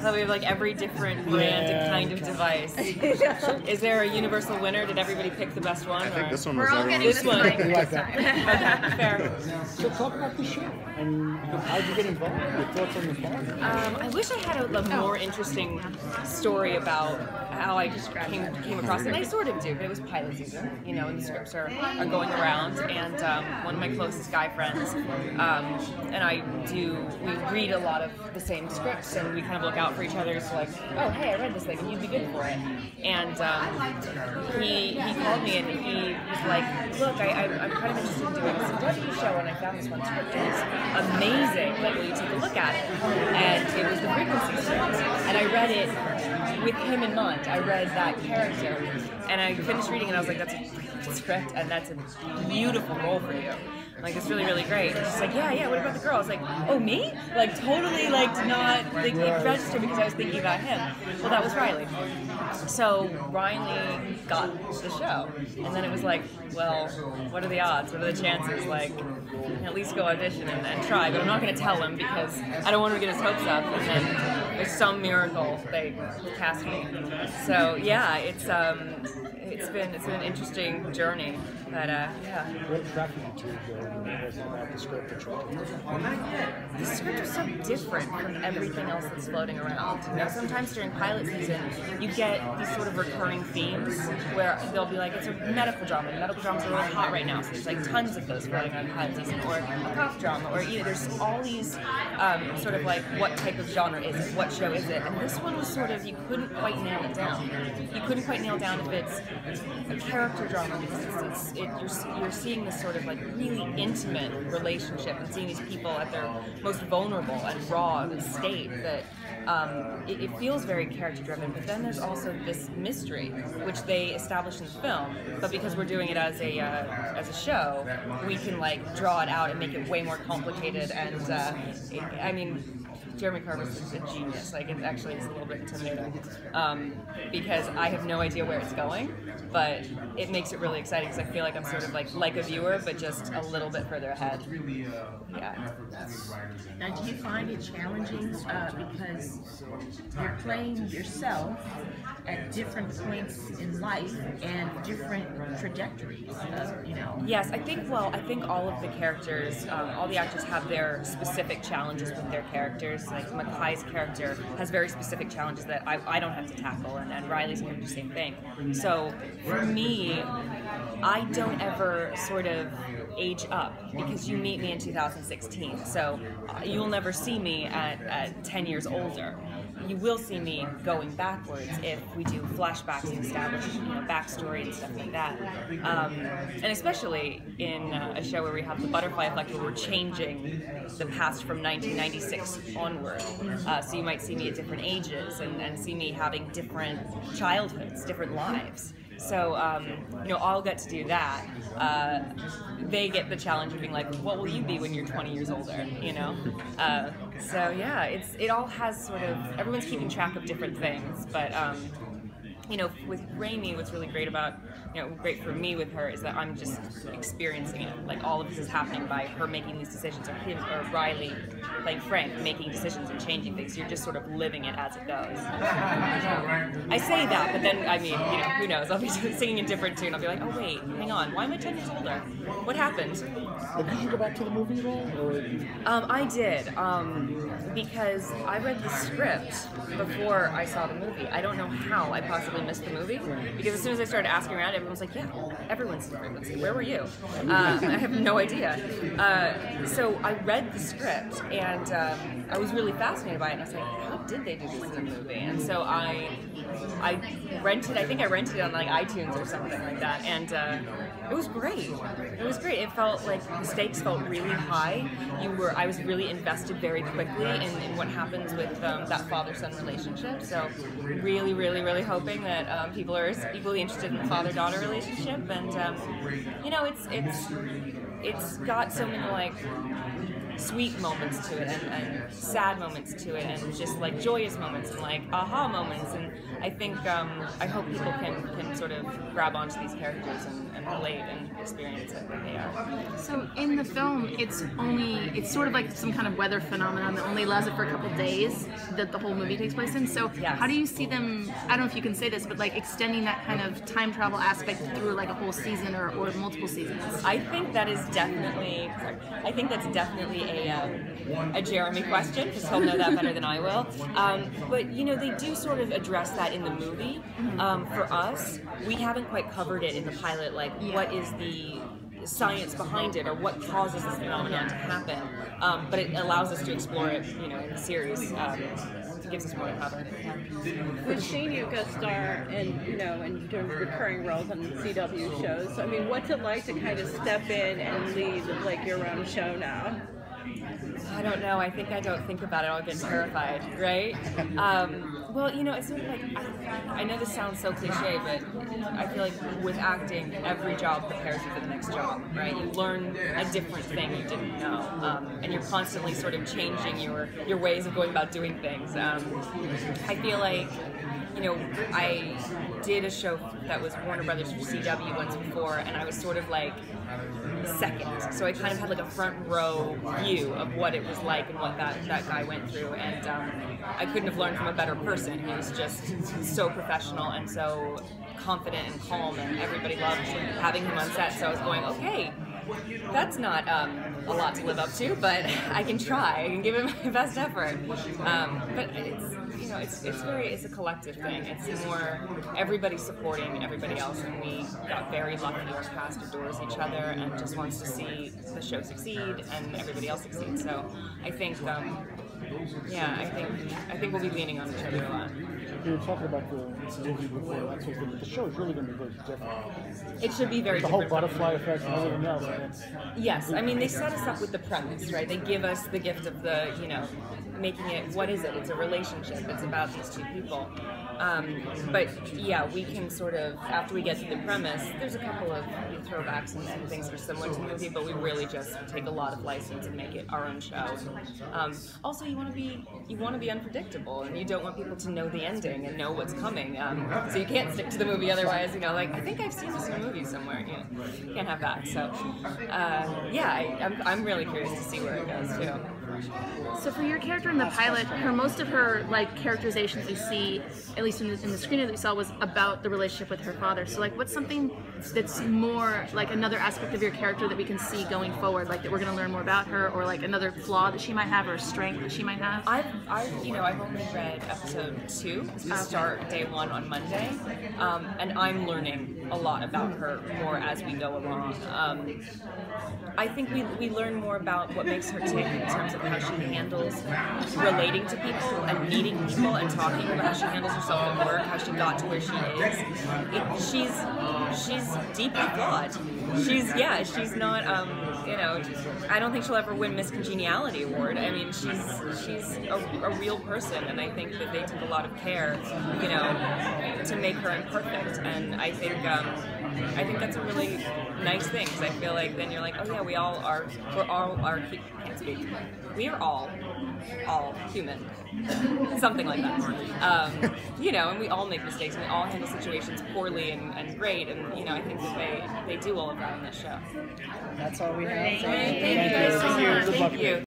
So we have like every different brand and kind of device. Is there a universal winner? Did everybody pick the best one? I think this one was We're all getting this one. We like that. Okay, fair. So talk about the show and how did you get involved? Your thoughts on the part? I wish I had a more interesting story about how I just came across it. And I sort of do, but it was pilot season, you know, and the scripts are going around. And one of my closest guy friends and we read a lot of the same scripts, and we kind of look out for each other. So like, oh, hey, I read this thing, and you'd be good for it. And he called me, and he was like, look, I'm kind of interested in doing this CW show, and I found this one script, and it's amazing. Like, will you take a look at it? And it was the Frequency script, and I read it with him in mind. I read that character, and I finished reading it, and I was like, that's a script, and that's a beautiful role for you. Like, it's really, really great. And she's like, yeah, what about the girl? I was like, oh, me? Like, totally, like, not register because I was thinking about him. Well, that was Riley. So Riley got the show. And then it was like, well, what are the odds? What are the chances? Like, at least go audition and try. But I'm not going to tell him because I don't want him to get his hopes up. And then there's some miracle they cast me. So, yeah, it's been an interesting journey. But yeah. What attracted you to the script? The script was so different from everything else that's floating around. You know, sometimes during pilot season, you get these sort of recurring themes where they'll be like, it's a medical drama. Medical dramas are really hot right now, so there's like tons of those floating around pilot season, or a cop drama, or there's all these sort of like, what type of genre is it? What show is it? And this one was sort of, you couldn't quite nail it down. You couldn't quite nail down if it's a character drama, because you're seeing this sort of like really intimate relationship and seeing these people at their most vulnerable and raw state that it feels very character driven, but then there's also this mystery which they establish in the film, but because we're doing it as a show, we can like draw it out and make it way more complicated. And I mean, Jeremy Carver's a genius. Like, it actually is a little bit intimidating because I have no idea where it's going, but it makes it really exciting because I feel like I'm sort of like a viewer, but just a little bit further ahead. Yeah. Now, do you find it challenging because you're playing yourself at different points in life and different trajectories, you know? Yes, I think all of the characters, all the actors have their specific challenges with their characters. Like, Mackay's character has very specific challenges that I don't have to tackle, and Riley's going to do the same thing. So for me, I don't ever sort of age up, because you meet me in 2016, so you'll never see me at 10 years older. You will see me going backwards if we do flashbacks and establish, backstory and stuff like that. And especially in a show where we have the butterfly effect, where we're changing the past from 1996 onward. So you might see me at different ages and see me having different childhoods, different lives. So, I'll get to do that. They get the challenge of being like, what will you be when you're 20 years older, So, yeah, it all has sort of, everyone's keeping track of different things, but, with Raimy, what's really great about, great for me with her is that I'm just experiencing it. Like, all of this is happening by her making these decisions, or him, or Riley, like Frank, making decisions and changing things. You're just sort of living it as it goes. I say that, but then, I mean, who knows? I'll be singing a different tune. I'll be like, oh wait, hang on, why am I 10 years older? What happened? Did you go back to the movie at all? I did, because I read the script before I saw the movie. I don't know how I possibly missed the movie, because as soon as I started asking around, everyone was like, yeah, everyone's seen Frequency. Where were you? I have no idea. So I read the script, and I was really fascinated by it, and I was like, how did they do this in a movie? And so I rented it on like iTunes or something like that, and it was great. It was great. It felt like the stakes felt really high. I was really invested very quickly in what happens with that father-son relationship. So really, really, really hoping that people are equally interested in the father-daughter relationship. And it's got so many like sweet moments to it, and sad moments to it, and just like joyous moments, and like aha moments. And I think I hope people can sort of grab onto these characters and relate and experience it where they are. So in the film, it's sort of like some kind of weather phenomenon that only allows it for a couple days that the whole movie takes place in. So Yes. how do you see them, I don't know if you can say this, but like extending that kind of time travel aspect through like a whole season or multiple seasons? I think that is definitely. I think that's definitely a Jeremy question, because he'll know that better than I will. But you know, they do sort of address that in the movie. For us, we haven't quite covered it in the pilot. Like, what is the science behind it, or what causes this phenomenon to happen? But it allows us to explore it, you know, in the series. It gives us more to cover. We've seen you guest star in doing recurring roles on CW shows. I mean, what's it like to kind of step in and lead like your own show now? I don't know. I think I don't think about it. I'll get terrified, right? Well, you know, it's sort of like, I know this sounds so cliche, but I feel like with acting, every job prepares you for the next job, right? You learn a different thing you didn't know, and you're constantly sort of changing your ways of going about doing things. I feel like, you know, I did a show that was Warner Brothers for CW once before, and I was sort of like second, so I kind of had like a front row view of what it was like and what that guy went through, and I couldn't have learned from a better person. He was just so professional and so confident and calm, and everybody loved having him on set. So I was going, okay, that's not a lot to live up to, but I can try. I can give it my best effort. But it's, you know, it's a collective thing. It's more everybody supporting everybody else, and we got very lucky. Our cast adores each other and just wants to see the show succeed and everybody else succeed. So I think, I think we'll be leaning on each other a lot. You were talking about the movie before, that's what the show is really going to be very different. It should be very The different. whole butterfly effect and everything else. Yes, I mean, they set us up with the premise, right? They give us the gift of the, you know, making it, what is it? It's a relationship. It's about these two people. But yeah, we can sort of, after we get to the premise, there's a couple of throwbacks and things that are similar to the movie, but we really just take a lot of license and make it our own show. Also, you want to be unpredictable, and you don't want people to know the ending and know what's coming. So you can't stick to the movie otherwise. You know, like, I think I've seen this in a movie somewhere. You know, you can't have that. So I'm really curious to see where it goes too. So for your character in the pilot, most of her like characterizations you see, at least in the screener that we saw, was about the relationship with her father. So like, what's something that's more like another aspect of your character that we can see going forward, like that we're going to learn more about her, or like another flaw that she might have or a strength that she might have? I've only read episode 2 because we start day 1 on Monday, and I'm learning a lot about her more as we go along. I think we learn more about what makes her tick in terms of how she handles relating to people and meeting people and talking about how she handles herself at work, how she got to where she is. She's deeply flawed. She's not, I don't think she'll ever win Miss Congeniality Award. I mean, she's a real person, and I think that they took a lot of care, to make her imperfect, and I think that's a really nice thing, because I feel like then you're like, oh yeah, we are all human. Something like that. And we all make mistakes, and we all handle situations poorly and great, and I think that they do all of that in this show. That's all we have. Thank you guys so much. Thank you.